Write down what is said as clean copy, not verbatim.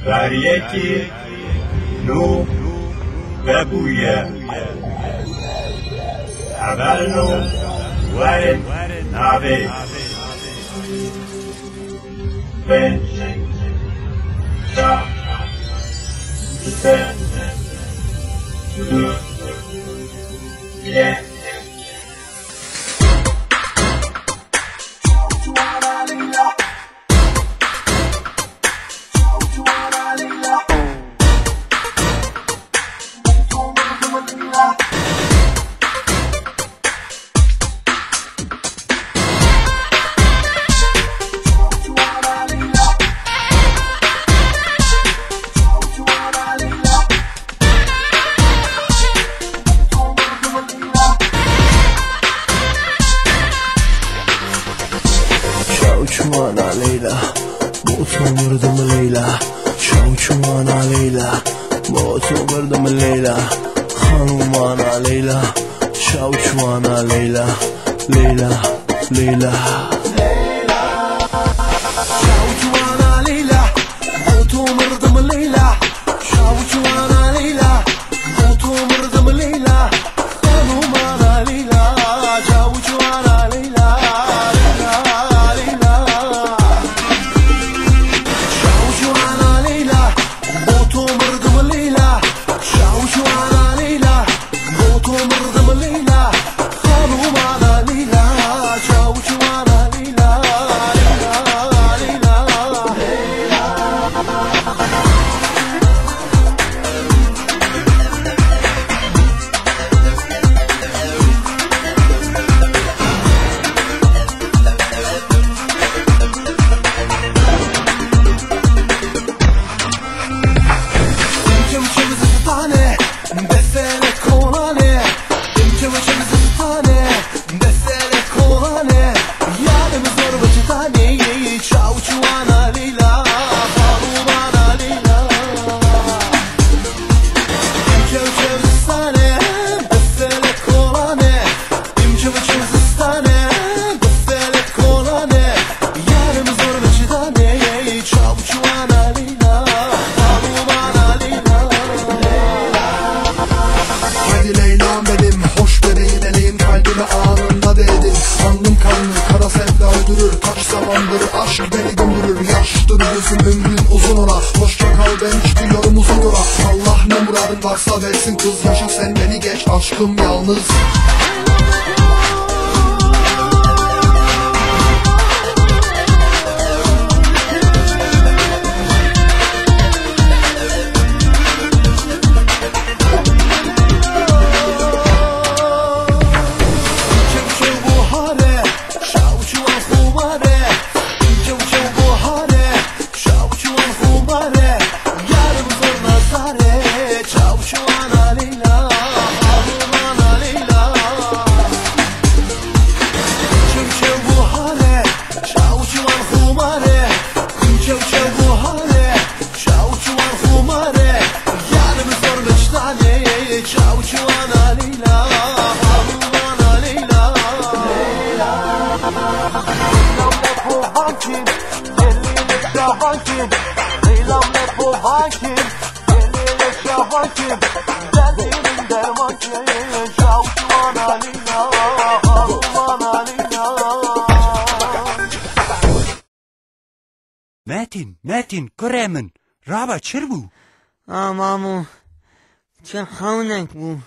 بەریەکی نوو بەبوویە ئەبەرن و وەرن ناوێ پێنج چار سێ دوو یەک شوشوانا ليلى موتو مردم ليلى شوشوانا ليلى موتو مردم ليلى خانومانا ليلى شوشوانا ليلى ليلى ليلى شوشوانا ليلى موتو مردم ليلى شوشوانا ليلى موتو مردم ليلى خانومانا ليلى شوشوانا ليلى Aşk beni döndürür, yaştır gözüm ömrün uzun ola. Hoşça kal ben gidiyorum uzun yola. Allah ne muradın varsa versin kız, yaşa sen beni geç aşkım yalnız. Metin, Kremen, Raba, چرا بو؟ مامو چه خونک بو